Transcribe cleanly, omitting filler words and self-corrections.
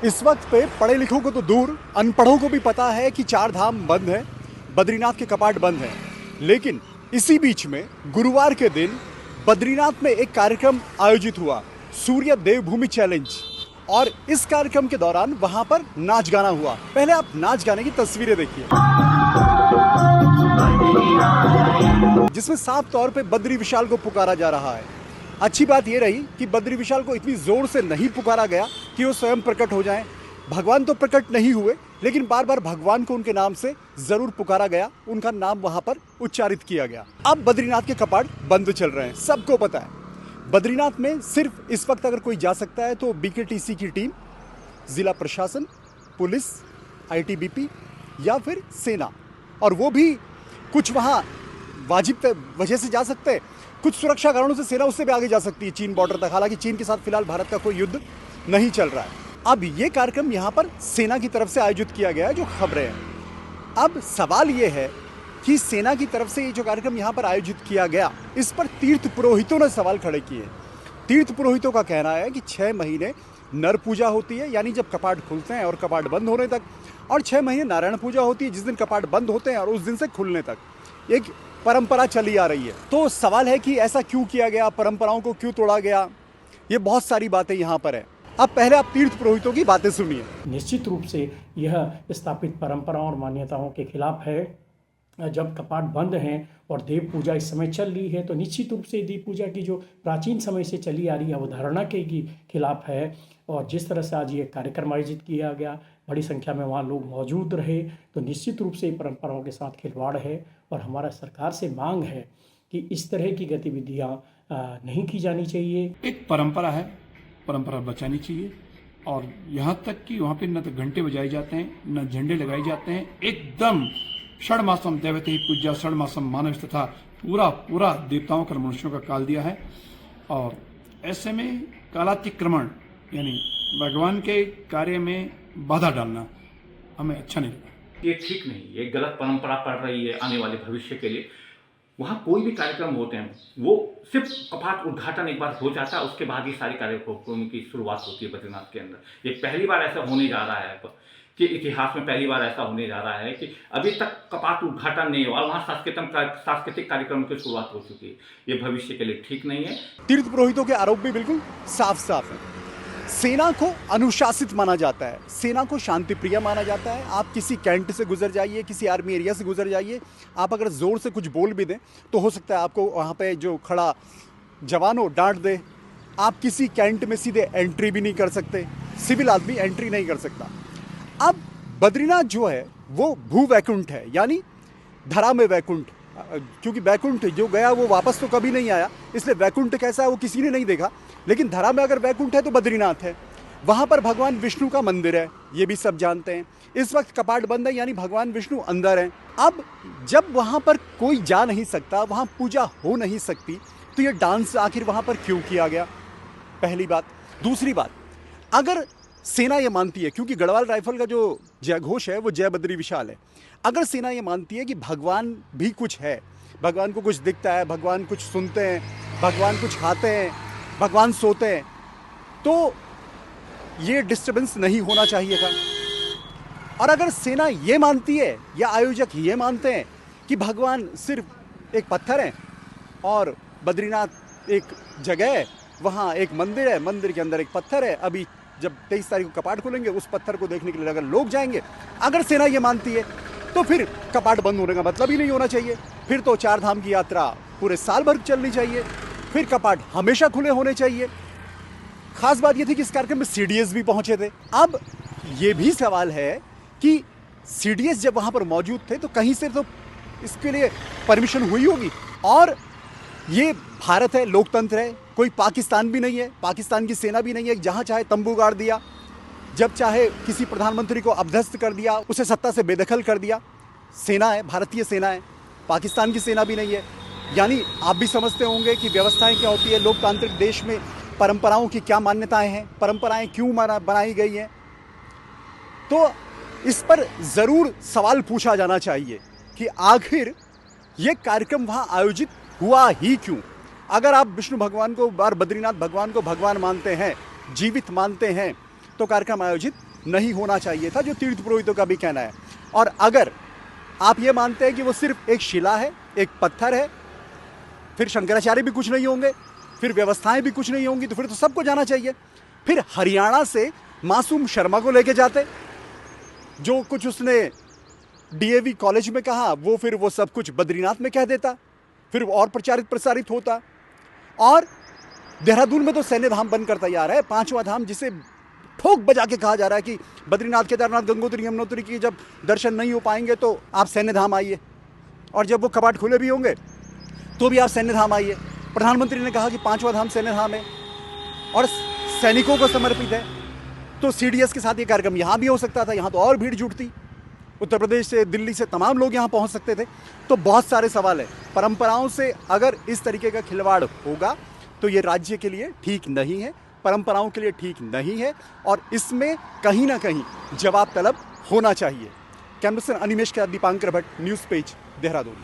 इस वक्त पे पढ़े लिखों को तो दूर, अनपढ़ों को भी पता है कि चार धाम बंद है, बद्रीनाथ के कपाट बंद हैं। लेकिन इसी बीच में गुरुवार के दिन बद्रीनाथ में एक कार्यक्रम आयोजित हुआ, सूर्य देवभूमि चैलेंज। और इस कार्यक्रम के दौरान वहां पर नाच गाना हुआ। पहले आप नाच गाने की तस्वीरें देखिए, जिसमें साफ तौर पे बद्री विशाल को पुकारा जा रहा है। अच्छी बात यह रही कि बद्री विशाल को इतनी जोर से नहीं पुकारा गया कि वो स्वयं प्रकट हो जाएं। भगवान तो प्रकट नहीं हुए, लेकिन बार बार भगवान को उनके नाम से जरूर पुकारा गया, उनका नाम वहां पर उच्चारित किया गया। अब बद्रीनाथ के कपाट बंद चल रहे हैं, सबको पता है। बद्रीनाथ में सिर्फ इस वक्त अगर कोई जा सकता है तो बीकेटीसी की टीम, जिला प्रशासन, पुलिस, आईटीबीपी या फिर सेना, और वो भी कुछ वहाँ वाजिब वजह से जा सकते हैं, कुछ सुरक्षा कारणों से सेना उससे भी आगे जा सकती है चीन बॉर्डर तक। हालांकि चीन के साथ फिलहाल भारत का कोई युद्ध नहीं चल रहा है। अब ये कार्यक्रम यहाँ पर सेना की तरफ से आयोजित किया गया है, जो खबरें हैं। अब सवाल ये है कि सेना की तरफ से ये जो कार्यक्रम यहाँ पर आयोजित किया गया, इस पर तीर्थ पुरोहितों ने सवाल खड़े किए। तीर्थ पुरोहितों का कहना है कि 6 महीने नर पूजा होती है, यानी जब कपाट खुलते हैं और कपाट बंद होने तक, और 6 महीने नारायण पूजा होती है, जिस दिन कपाट बंद होते हैं और उस दिन से खुलने तक। एक परंपरा चली आ रही है। तो सवाल है कि ऐसा क्यों किया गया, परंपराओं को क्यों तोड़ा गया, ये बहुत सारी बातें यहाँ पर है। अब पहले आप तीर्थ पुरोहितों की बातें सुनिए। निश्चित रूप से यह स्थापित परंपराओं और मान्यताओं के खिलाफ है। जब कपाट बंद हैं और देव पूजा इस समय चल रही है, तो निश्चित रूप से देव पूजा की जो प्राचीन समय से चली आ रही है अवधारणा के खिलाफ है। और जिस तरह से आज ये कार्यक्रम आयोजित किया गया, बड़ी संख्या में वहाँ लोग मौजूद रहे, तो निश्चित रूप से परंपराओं के साथ खिलवाड़ है। और हमारा सरकार से मांग है कि इस तरह की गतिविधियाँ नहीं की जानी चाहिए। एक परंपरा है, परंपरा बचानी चाहिए। और यहाँ तक कि वहाँ पे न तो घंटे बजाए जाते हैं, न झंडे लगाए जाते हैं। एकदम षड्मासम दैवते ही पूज्या षड्मासम मानव तथा पूरा देवताओं का मनुष्यों का काल दिया है। और ऐसे में कालातिक्रमण यानी भगवान के कार्य में बाधा डालना हमें अच्छा नहीं लगा। ये ठीक नहीं, ये गलत परंपरा पड़ रही है आने वाले भविष्य के लिए। वहाँ कोई भी कार्यक्रम होते हैं, वो सिर्फ कपाट उद्घाटन एक बार हो जाता है, उसके बाद ही सारे कार्यक्रमों की शुरुआत होती है बद्रीनाथ के अंदर। ये पहली बार ऐसा होने जा रहा है कि इतिहास में पहली बार ऐसा होने जा रहा है कि अभी तक कपाट उद्घाटन नहीं हुआ, वहाँ सांस्कृतिक कार्यक्रम की शुरुआत हो चुकी है। ये भविष्य के लिए ठीक नहीं है। तीर्थ पुरोहितों के आरोप भी बिल्कुल साफ साफ है। सेना को अनुशासित माना जाता है, सेना को शांति प्रिय माना जाता है। आप किसी कैंट से गुजर जाइए, किसी आर्मी एरिया से गुजर जाइए, आप अगर जोर से कुछ बोल भी दें तो हो सकता है आपको वहाँ पे जो खड़ा जवान हो डांट दे। आप किसी कैंट में सीधे एंट्री भी नहीं कर सकते, सिविल आदमी एंट्री नहीं कर सकता। अब बद्रीनाथ जो है वो भू वैकुंठ है, यानी धरा में वैकुंठ, क्योंकि वैकुंठ जो गया वो वापस तो कभी नहीं आया, इसलिए वैकुंठ कैसा है वो किसी ने नहीं देखा। लेकिन धरा में अगर वैकुंठ है तो बद्रीनाथ है। वहाँ पर भगवान विष्णु का मंदिर है, ये भी सब जानते हैं। इस वक्त कपाट बंद है, यानी भगवान विष्णु अंदर हैं। अब जब वहाँ पर कोई जा नहीं सकता, वहाँ पूजा हो नहीं सकती, तो ये डांस आखिर वहाँ पर क्यों किया गया, पहली बात। दूसरी बात, अगर सेना ये मानती है, क्योंकि गढ़वाल राइफल का जो जय घोष है वो जय बद्री विशाल है, अगर सेना ये मानती है कि भगवान भी कुछ है, भगवान को कुछ दिखता है, भगवान कुछ सुनते हैं, भगवान कुछ खाते हैं, भगवान सोते हैं, तो ये डिस्टर्बेंस नहीं होना चाहिए था। और अगर सेना ये मानती है या आयोजक ये मानते हैं कि भगवान सिर्फ एक पत्थर है और बद्रीनाथ एक जगह है, वहाँ एक मंदिर है, मंदिर के अंदर एक पत्थर है, अभी जब 23 तारीख को कपाट खुलेंगे उस पत्थर को देखने के लिए अगर लोग जाएंगे, अगर सेना ये मानती है, तो फिर कपाट बंद होने का मतलब ही नहीं होना चाहिए। फिर तो 4 धाम की यात्रा पूरे साल भर चलनी चाहिए, फिर कपाट हमेशा खुले होने चाहिए। खास बात ये थी कि इस कार्यक्रम में सीडीएस भी पहुंचे थे। अब ये भी सवाल है कि सीडीएस जब वहां पर मौजूद थे तो कहीं से तो इसके लिए परमिशन हुई होगी। और ये भारत है, लोकतंत्र है, कोई पाकिस्तान भी नहीं है, पाकिस्तान की सेना भी नहीं है, जहां चाहे तंबू गाड़ दिया, जब चाहे किसी प्रधानमंत्री को अपदस्थ कर दिया, उसे सत्ता से बेदखल कर दिया। सेना है, भारतीय सेना है, पाकिस्तान की सेना भी नहीं है। यानी आप भी समझते होंगे कि व्यवस्थाएं क्या होती है, लोकतांत्रिक देश में परंपराओं की क्या मान्यताएं हैं, परंपराएं क्यों बनाई गई हैं। तो इस पर ज़रूर सवाल पूछा जाना चाहिए कि आखिर ये कार्यक्रम वहाँ आयोजित हुआ ही क्यों। अगर आप विष्णु भगवान को और बद्रीनाथ भगवान को भगवान मानते हैं, जीवित मानते हैं, तो कार्यक्रम आयोजित नहीं होना चाहिए था, जो तीर्थ पुरोहितों का भी कहना है। और अगर आप ये मानते हैं कि वो सिर्फ एक शिला है, एक पत्थर है, फिर शंकराचार्य भी कुछ नहीं होंगे, फिर व्यवस्थाएं भी कुछ नहीं होंगी, तो फिर तो सबको जाना चाहिए। फिर हरियाणा से मासूम शर्मा को लेके जाते, जो कुछ उसने डीएवी कॉलेज में कहा फिर वो सब कुछ बद्रीनाथ में कह देता, फिर और प्रचारित प्रसारित होता। और देहरादून में तो सैन्य धाम बनकर तैयार है, 5वां धाम, जिसे ठोक बजा के कहा जा रहा है कि बद्रीनाथ, केदारनाथ, गंगोत्री, यमुनोत्री की जब दर्शन नहीं हो पाएंगे तो आप सैन्य धाम आइए, और जब वो कपाट खुले भी होंगे तो भी आप सैन्य धाम आइए। प्रधानमंत्री ने कहा कि 5वां धाम सैन्य धाम है और सैनिकों को समर्पित है, तो सीडीएस के साथ ये कार्यक्रम यहाँ भी हो सकता था, यहाँ तो और भीड़ जुटती, उत्तर प्रदेश से, दिल्ली से तमाम लोग यहाँ पहुँच सकते थे। तो बहुत सारे सवाल है। परंपराओं से अगर इस तरीके का खिलवाड़ होगा तो ये राज्य के लिए ठीक नहीं है, परंपराओं के लिए ठीक नहीं है, और इसमें कहीं ना कहीं जवाब तलब होना चाहिए। कैमरा पर्सन अनिमेश के साथ दीपांकर भट्ट, न्यूज़ पेज, देहरादून।